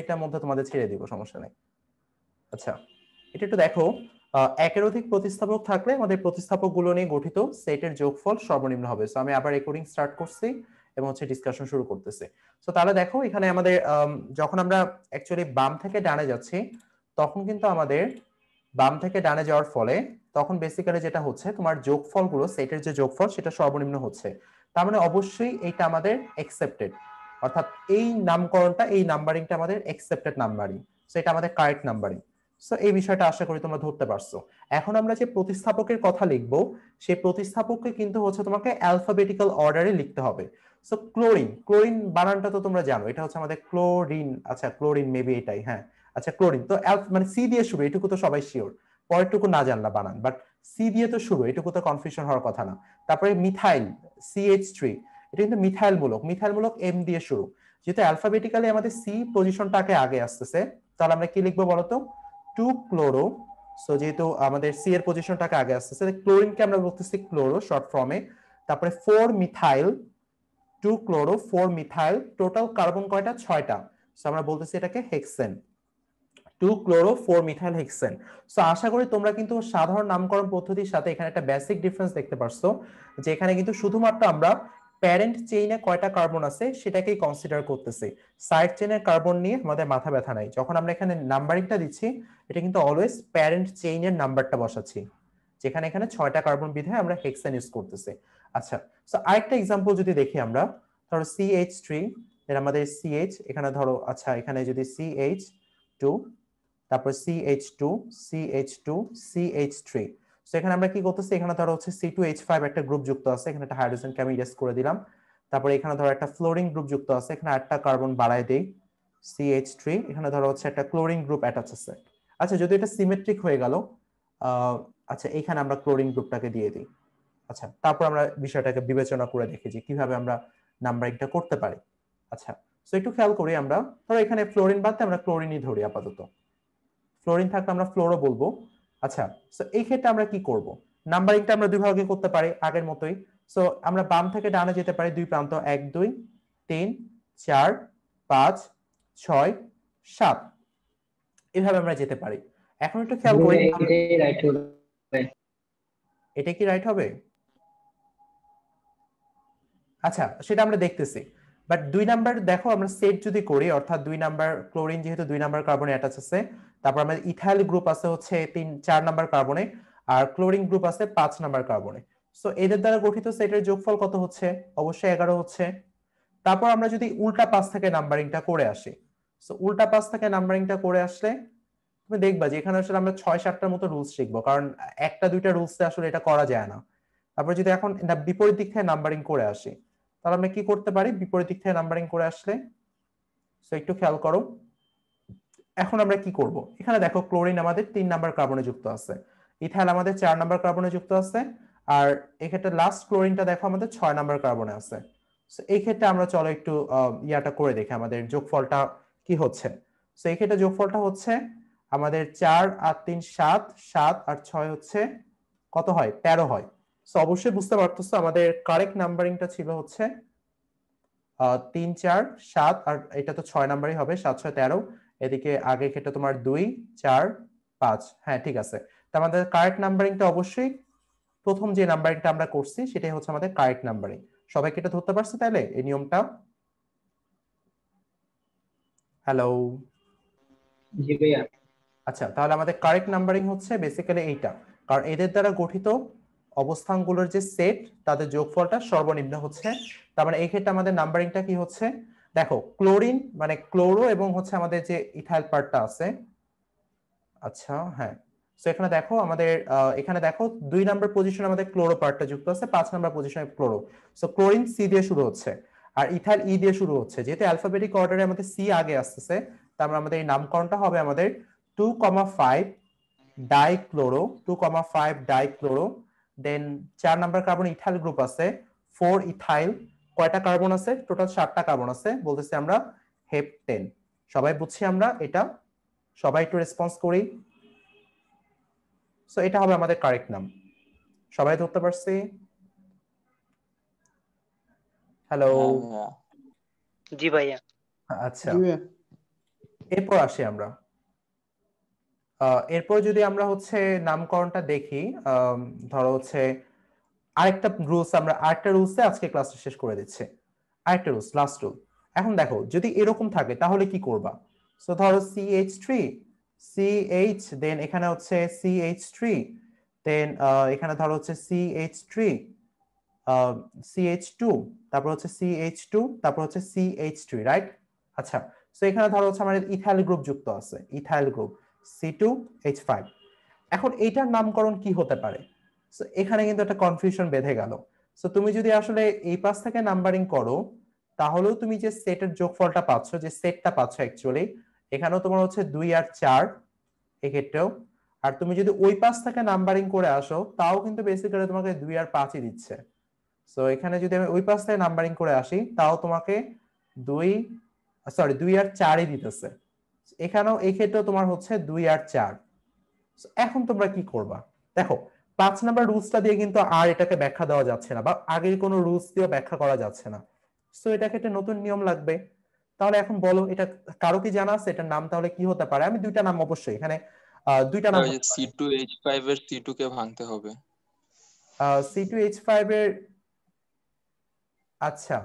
এটার মধ্যে তোমাদের ছেড়ে দিব, সমস্যা নেই। আচ্ছা, এটা একটু দেখো, একের অধিক প্রতিস্থাপক থাকলে আমাদের প্রতিস্থাপক গুলো নিয়ে গঠিত সেটের যোগফল সর্বনিম্ন হবে। সো আমি আবার রেকর্ডিং স্টার্ট করছি এবং হচ্ছে ডিসকাশন শুরু করতেছি। সো তাহলে দেখো এখানে আমাদের যখন আমরা অ্যাকচুয়ালি বাম থেকে ডানে যাচ্ছি, তখন কিন্তু আমাদের বাম থেকে ডানে যাওয়ার ফলে তখন বেসিক্যালি যেটা হচ্ছে তোমার যোগফলগুলো, সেটের যে যোগফল সেটা সর্বনিম্ন হচ্ছে। তার মানে অবশ্যই এইটা আমাদের অ্যাকসেপ্টেড, অর্থাৎ এই নামকরণটা, এই নাম্বারিংটা আমাদের অ্যাকসেপ্টেড নাম্বারিং। সো এটা আমাদের কারেক্ট নাম্বারিং। সো এই বিষয়টা আশা করি তোমরা ধরতে পারছো। এখন আমরা যে প্রতিস্থাপকের কথা লিখবো, সেই প্রতিস্থাপককে কিন্তু হচ্ছে তোমাকে অ্যালফাবেটিক্যাল অর্ডারে লিখতে হবে। সো ক্লোরিন, ক্লোরিন বানানটা তো তোমরা জানো, এটা হচ্ছে আমাদের ক্লোরিন। আচ্ছা ক্লোরিন মেবি এটাই, হ্যাঁ। আচ্ছা ক্লোরিন তো মানে সি দিয়ে শুরু, এটুকু তো সবাই শিওর, পরেরটুকু না জানলা বানান, বাট সি দিয়ে তো শুরু, এটুকু তো কনফিউশন হওয়ার কথা না। তারপরে মিথাইল, CH3, এটা কিন্তু মিথাইল মূলক, মিথাইল মূলক এম দিয়ে শুরু। যেহেতু অ্যালফাবেটিক্যালি আমাদের সি পজিশনটাকে আগে আসতেছে, তাহলে আমরা কি লিখবো বলতো, টু ক্লোরো। সো যেহেতু আমাদের সি এর পজিশনটাকে আগে আসতেছে, ক্লোরিনকে আমরা বলতেছি ক্লোরো শর্ট ফর্মে। তারপরে 4 methyl, 2 chloro 4 methyl, total carbon কয়টা, 6টা। সো আমরা বলতেছি এটাকে hexane, 2 chloro 4 methyl hexane. So আশা করি তোমরা কিন্তু সাধারণ নামকরণ পদ্ধতির সাথে এখানে একটা বেসিক ডিফারেন্স দেখতে পারছো, যে এখানে কিন্তু শুধুমাত্র আমরা প্যারেন্ট চেইনে কয়টা কার্বন আছে সেটাকেই কনসিডার করতেছি, সাইড চেইনের কার্বন নিয়ে আমাদের মাথা ব্যথা নাই। যখন আমরা এখানে নাম্বারিংটা দিচ্ছি, এটা কিন্তু অলওয়েজ প্যারেন্ট চেইনের নাম্বারটা বসাচ্ছি, যেখানে এখানে 6টা কার্বন বিধায় আমরা হেক্সেন ইউজ করতেছি। আচ্ছা, সো আরেকটা এক্সাম্পল যদি দেখি আমরা, ধরো CH3, এর আমাদের CH এখানে ধরো, আচ্ছা এখানে যদি CH2, তারপর CH2, CH2, CH3। সো এখানে আমরা কি করতেছি, এখানে ধরো হচ্ছে C2H5 একটা গ্রুপ যুক্ত আছে, এখানে একটা হাইড্রোজেনকে আমি ইরেজ করে দিলাম। তারপরে এখানে ধরো একটা ফ্লোরিন গ্রুপ যুক্ত আছে, এখানে একটা কার্বন বাড়ায় দেই, CH3, এখানে ধরো হচ্ছে একটা ক্লোরিন গ্রুপ অ্যাটাচ আছে। আচ্ছা যদি এটা সিমেট্রিক হয়ে গেল, আচ্ছা এখানে আমরা ক্লোরিন গ্রুপটাকে দিয়ে দিই। আচ্ছা তারপর আমরা বিষয়টাকে বিবেচনা করে দেখি যে কিভাবে আমরা নাম্বারিংটা করতে পারি। আচ্ছা, সো একটু খেয়াল করি আমরা, ধরো এখানে ফ্লোরিন বাদ দিয়ে আমরা ক্লোরিনই ধরি আপাতত, ফ্লোরিন থাকলে আমরা ফ্লোরো বলবো। আচ্ছা, সো এই ক্ষেত্রে আমরা কি করব, নাম্বারিংটা আমরা দুই ভাগে করতে পারি আগের মতোই। সো আমরা বাম থেকে ডানে যেতে পারি, দুই প্রান্ত 1 2 3 4 5 6 7, এভাবে আমরা যেতে পারি। এখন একটু খেয়াল করি, এটাই রাইট হবে। এটা কি রাইট হবে? আচ্ছা সেটা আমরা দেখতেছি, বাট 2 নাম্বার দেখো আমরা সেট যদি করি, অর্থাৎ 2 নাম্বার ক্লোরিন যেহেতু 2 নাম্বার কার্বনে অ্যাটাচ আছে, তারপর আমাদের ইথাইল গ্রুপ আছে হচ্ছে 4 নাম্বার কার্বনে, আর ক্লোরিন গ্রুপ আছে 5 নাম্বার কার্বনে। সো এদের দ্বারা গঠিত সেটের যোগফল কত হচ্ছে, অবশ্যই 11 হচ্ছে। তারপর আমরা যদি উল্টা পাশ থেকে নাম্বারিংটা করে আসি, সো উল্টা পাশ থেকে নাম্বারিংটা করে আসলে তুমি দেখবা যে এখানে আসলে আমরা 6-7টার মতো রুলস শিখবো, কারণ একটা দুইটা রুলসে আসলে এটা করা যায় না। তারপর যদি এখন বিপরীত দিক থেকে নাম্বারিং করে আসি, তাহলে আমরা কি করতে পারি, বিপরীত দিক থেকে নাম্বারিং করে আসলে, সো একটু খেয়াল করো এখন আমরা কি করব। এখানে দেখো ক্লোরিন আমাদের 3 নাম্বার কার্বনে যুক্ত আছে, ইথাইল আমাদের 4 নাম্বার কার্বনে যুক্ত আছে, আর এক্ষেত্রে লাস্ট ক্লোরিনটা দেখো আমাদের 6 নাম্বার কার্বনে আছে। সো এই ক্ষেত্রে আমরা চলো একটু ইয়াটা করে দেখি আমাদের যোগফলটা কি হচ্ছে। সো এই ক্ষেত্রে যোগফলটা হচ্ছে আমাদের 4 আর 3 7, 7 আর 6 হচ্ছে কত হয়, 13 হয়। সো অবশ্যই বুঝতে পারতেছো আমাদের কারেক্ট নাম্বারিংটা ছিল হচ্ছে 3 4 7, আর এটা তো 6 নাম্বারই হবে, 7 6 13। এদিকে আগে ক্ষেত্রে তোমার 2 4 5, হ্যাঁ ঠিক আছে। তো আমাদের কারেক্ট নাম্বারিংটা অবশ্যই প্রথম যে নাম্বারিংটা আমরা করছি সেটাই হচ্ছে আমাদের কারেক্ট নাম্বারিং। সবাইকে এটা ধরতে পারছে তাহলে এই নিয়মটা? হ্যালো, জি ভাইয়া। আচ্ছা তাহলে আমাদের কারেক্ট নাম্বারিং হচ্ছে বেসিক্যালি এইটা, কারণ এদের দ্বারা গঠিত অবস্থানগুলোর যে সেট তাদের যোগফলটা সর্বনিম্ন হচ্ছে। তার মানে এই ক্ষেত্রে আমাদের নাম্বারিংটা কি হচ্ছে, দেখো ক্লোরিন মানে ক্লোরো এবং হচ্ছে আমাদের যে ইথাইল পার্টটা আছে, আচ্ছা হ্যাঁ। সো এখানে দেখো আমাদের এখানে দেখো 2 নাম্বার পজিশনে আমাদের ক্লোরো পার্টটা যুক্ত আছে, 5 নাম্বার পজিশনে ক্লোরো। সো ক্লোরিন সি দিয়ে শুরু হচ্ছে আর ইথাইল ই দিয়ে শুরু হচ্ছে, যেহেতু অ্যালফাবেটিক অর্ডারে আমাদের সি আগে আসতেছে, তারপর আমাদের এই নামকরণটা হবে আমাদের 2,5 ডাইক্লোরো, 2,5 ডাইক্লোরো। দেন 4 নাম্বার কার্বন ইথাইল গ্রুপ আছে, 4 ইথাইল, কয়টা কার্বন আছে, টোটাল 7টা কার্বন আছে, বলতেছি আমরা হেপটেন। সবাই বুঝছি আমরা এটা? সবাই একটু রেসপন্স করি। সো এটা হবে আমাদের কারেক্ট নাম, সবাই ধরতে পারছি? হ্যালো, জি ভাইয়া। আচ্ছা এরপর আসি আমরা এরপর যদি আমরা হচ্ছে নামকরণটা দেখি, ধরো হচ্ছে আরেকটা রুলসে আজকে ক্লাসটা শেষ করে দিচ্ছে। আরেকটা রুলস, লাস্ট রুল। এখন দেখো যদি এরকম থাকে তাহলে কি করবা? সো ধরো CH3 CH, দেন এখানে হচ্ছে CH3, দেন এখানে ধরো হচ্ছে CH3 CH2, তারপর হচ্ছে CH2, তারপর হচ্ছে CH3, রাইট? আচ্ছা, সো এখানে ধরো হচ্ছে আমাদের ইথাইল গ্রুপ যুক্ত আছে, ইথাইল গ্রুপ C2H5। এখন এইটার নামকরণ কি হতে পারে? সো এখানে কিন্তু একটা কনফিউশন বেঁধে গেল। সো তুমি যদি আসলে এই পাশ থেকে নাম্বারিং করো তাহলেও তুমি যে সেটের যোগফলটা পাচ্ছ, যে সেটটা পাচ্ছ অ্যাকচুয়ালি, এখানেও তোমার হচ্ছে 2 আর 4 এক্ষেত্রেও। আর তুমি যদি ওই পাশ থেকে নাম্বারিং করে আসো তাও কিন্তু বেসিক্যালি তোমাকে 2 আর 5ই দিচ্ছে। সো এখানে যদি আমি ওই পাশ থেকে নাম্বারিং করে আসি তাও তোমাকে 2 2 আর 4ই দিতেছে। এখানেও এই ক্ষেত্রেও তোমার হচ্ছে 2 আর 4। এখন তোমরা কি করবা? দেখো 5 নাম্বার রুলসটা দিয়ে কিন্তু আর এটাকে ব্যাখ্যা দেওয়া যাচ্ছে না, বা আগের কোনো রুলস দিয়ে ব্যাখ্যা করা যাচ্ছে না। সো এটাকে একটা নতুন নিয়ম লাগবে। তাহলে এখন বলো, এটা কারো কি জানা আছে এটার নাম তাহলে কি হতে পারে? আমি দুইটা নাম অবশ্যই এখানে, দুইটা নাম ওই যে হতে পারে। C2H5 এর C2 কে ভাঙতে হবে। C2H5 এর, আচ্ছা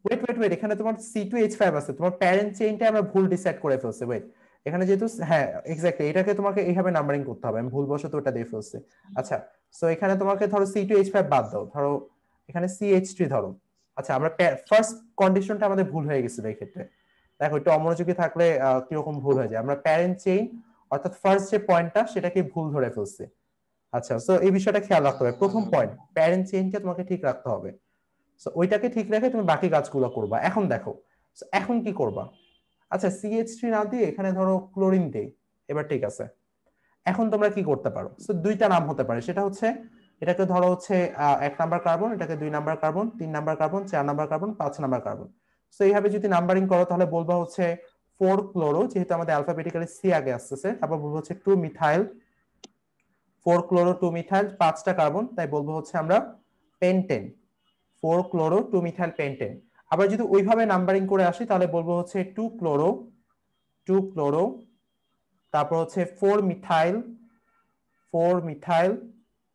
ওয়েট ওয়েট ওয়েট, এখানে তোমার C2H5 আছে, তোমার প্যারেন্ট চেইনটা আমরা ভুল ডিসাইড করে ফেলছি। ওয়েট, এখানে যেহেতু, হ্যাঁ এক্স্যাক্টলি, এটাকে তোমাকে এইভাবে নাম্বারিং করতে হবে, আমি ভুলবশত ওটা দিয়ে ফেলছি। আচ্ছা, সো এখানে তোমাকে ধরো C2H5 বাদ দাও, ধরো এখানে CH3 ধরো। আচ্ছা, আমরা ফার্স্ট কন্ডিশনটা আমাদের ভুল হয়ে গেছিল এই ক্ষেত্রে। দেখো একটু অমনোযোগী থাকলে কিরকম ভুল হয়ে যায়, আমরা প্যারেন্ট চেইন অর্থাৎ ফার্স্ট যে পয়েন্টটা সেটাকে ভুল ধরে ফেলছি। আচ্ছা, সো এই বিষয়টা খেয়াল রাখতে হবে। প্রথম পয়েন্ট, প্যারেন্ট চেইনকে তোমাকে ঠিক রাখতে হবে। সো ওইটাকে ঠিক রেখে তুমি বাকি কাজগুলো করবা। এখন দেখো এখন কি করবা? আচ্ছা, CH3 না দিয়ে এখানে ধরো ক্লোরিন দেই, এবার ঠিক আছে। এখন তোমরা কি করতে পারো? সো দুইটা নাম হতে পারে, সেটা হচ্ছে এটাকে ধরো হচ্ছে 1 নাম্বার কার্বন, এটাকে 2 number carbon, 3 number carbon, 4 number carbon, 5 number carbon. So এইভাবে যদি নাম্বারিং করো তাহলে বলবা হচ্ছে 4 ক্লোরো, যেহেতু আমাদের অ্যালফাবেটিক্যালি সি আগে আসতেছে, তারপর বলবো হচ্ছে 2 মিথাইল, 4 ক্লোরো 2 মিথাইল, 5টা কার্বন, তাই বলবো হচ্ছে আমরা পেন্টেন, 4 ক্লোরো 2 মিথাইল পেন্টেন। আবার যদি ওইভাবে নাম্বারিং করে আসি তাহলে বলবো হচ্ছে 2 ক্লোরো, 2 ক্লোরো, তারপর হচ্ছে 4 মিথাইল, 4 মিথাইল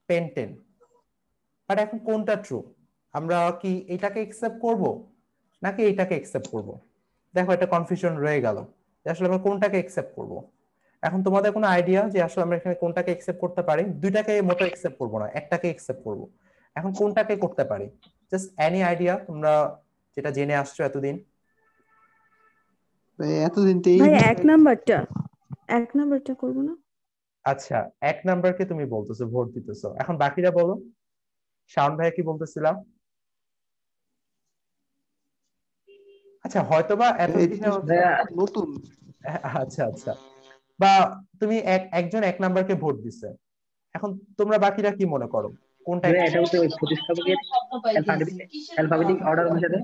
পেন্টেন। বাট এখন কোনটা ট্রু? আমরা কি এটাকে একসেপ্ট করব নাকি এটাকে একসেপ্ট করব? দেখো একটা কনফিউশন রয়ে গেল যে আসলে আমরা কোনটাকে একসেপ্ট করব। এখন তোমাদের কোনো আইডিয়া যে আসলে আমরা এখানে কোনটাকে একসেপ্ট করতে পারি? দুইটাকে মোটো একসেপ্ট করব না, একটাকে একসেপ্ট করব। এখন কোনটাকে করতে পারি? জাস্ট এনি আইডিয়া তোমরা যেটা জেনে আসছো এতদিন? এতদিন তো এই ভাই এক নাম্বারটা করবো না? আচ্ছা, 1 নাম্বারকে তুমি বলতেছো, ভোট দিতেছো। এখন বাকিরা বলো, শাওন ভাইয়া কি বলতেছিলাম? আচ্ছা, হয়তোবা এতদিনে ভাইয়া নতুন। আচ্ছা আচ্ছা, বা তুমি একজন 1 নাম্বারকে ভোট দিছে। এখন তোমরা বাকিরা কি মনে করো কোনটা? ভাইয়া এটা হচ্ছে ওই প্রতিস্থাপকের অ্যালফাবেটিক অর্ডার অনুসারে।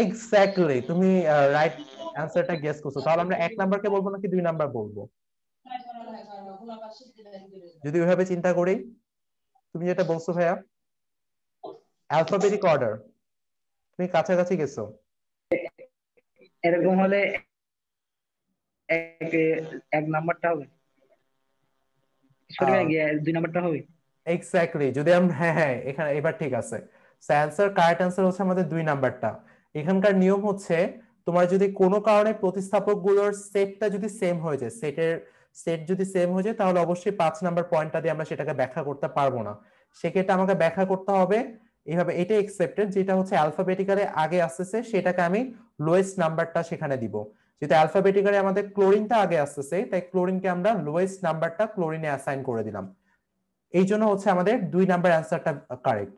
এক্স্যাক্টলি, তুমি রাইট অ্যান্সারটা গেস করছো। তাহলে আমরা 1 নাম্বারকে বলবো নাকি 2 নাম্বার বলবো? যদি ওইভাবে চিন্তা করি, তুমি যেটা বলছো ভাইয়া অ্যালফাবেটিক অর্ডার, তুমি কাছাকাছি গেছো। এরকম হলে এক এক নাম্বারটা হবে, সরি ভাই 2 নাম্বারটা হবে। এক্স্যাক্টলি, যদি আমরা, হ্যাঁ হ্যাঁ, এখানে এবার ঠিক আছে। অ্যান্সার, কারেক্ট অ্যান্সার হচ্ছে আমাদের 2 নাম্বারটা। এখানকার নিয়ম হচ্ছে তোমার যদি কোনো কারণে প্রতিস্থাপক গুলোর সেটটা যদি সেম হয়ে যায়, সেট যদি সেম হয়ে যায় তাহলে অবশ্যই 5 নাম্বার পয়েন্টটা দিয়ে আমরা সেটাকে ব্যাখ্যা করতে পারবো না। সেক্ষেত্রে আমাকে ব্যাখ্যা করতে হবে এইভাবে, এটা একসেপ্টেড, যেটা হচ্ছে অ্যালফাবেটিক্যালি আগে আসতেছে সেটাকে আমি লোয়েস্ট নাম্বারটা সেখানে দিব। যেহেতু অ্যালফাবেটিক্যালি আমাদের ক্লোরিনটা আগে আসতেছে, তাই ক্লোরিনকে আমরা লোয়েস্ট নাম্বারটা ক্লোরিনে অ্যাসাইন করে দিলাম। এই জন্য হচ্ছে আমাদের 2 নাম্বার অ্যান্সারটা correct,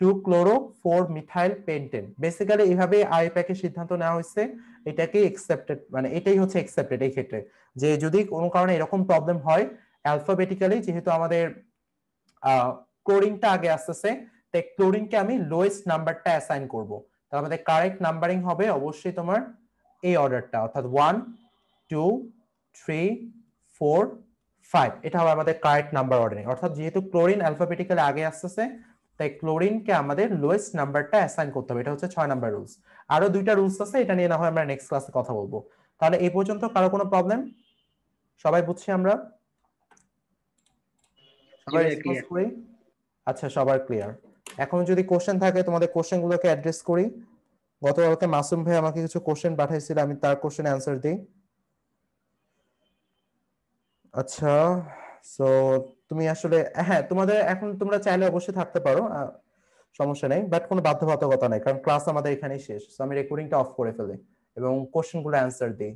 2 chloro 4 methyl pentane. Basically এইভাবে আইপ্যাকের সিদ্ধান্ত নেওয়া হয়েছে, এটাকে একসেপ্টেড, মানে এটাই হচ্ছে একসেপ্টেড এই ক্ষেত্রে, যে যদি কোনো কারণে এরকম প্রবলেম হয় অ্যালফাবেটিক্যালি, যেহেতু আমাদের ক্লোরিনটা আগে আসতেছে, তাই ক্লোরিনকে আমি লোয়েস্ট নাম্বারটা অ্যাসাইন করব। তাহলে আমাদের কারেক্ট নাম্বারিং হবে অবশ্যই তোমার এই অর্ডারটা, অর্থাৎ 1 2 3 4 5। এটা হবে আমাদের কারেক্ট নাম্বার অর্ডারিং। অর্থাৎ যেহেতু ক্লোরিন অ্যালফাবেটিক্যালি আগে আসতেছে, তাই ক্লোরিনকে আমাদের লোয়েস্ট নাম্বারটা অ্যাসাইন করতে হবে। এটা হচ্ছে 6 নাম্বার রুলস। আরো 2টা রুলস আছে, এটা নিয়ে না হয় আমরা নেক্সট ক্লাসে কথা বলবো। তাহলে এই পর্যন্ত কারো কোনো প্রবলেম? সবাই বুঝছি আমরা? সবাই ভাইয়া, রেসপন্স clear। করি? আচ্ছা, সবার ক্লিয়ার। এখন যদি কোশ্চেন থাকে তোমাদের কোশ্চেন গুলোকে অ্যাড্রেস করি। গতকালকে মাসুম ভাই আমাকে কিছু কোশ্চেন পাঠাইছিল, আমি তার কোশ্চেনে অ্যান্সার দিই। আচ্ছা, সো তুমি আসলে, হ্যাঁ, তোমাদের এখন তোমরা চাইলে অবশ্যই থাকতে পারো, সমস্যা নেই, বাট কোনো বাধ্যবাধকতা নাই, কারণ ক্লাস আমাদের এখানেই শেষ। সো আমি রেকর্ডিংটা অফ করে ফেলি এবং কোশ্চেন গুলো অ্যান্সার দিই।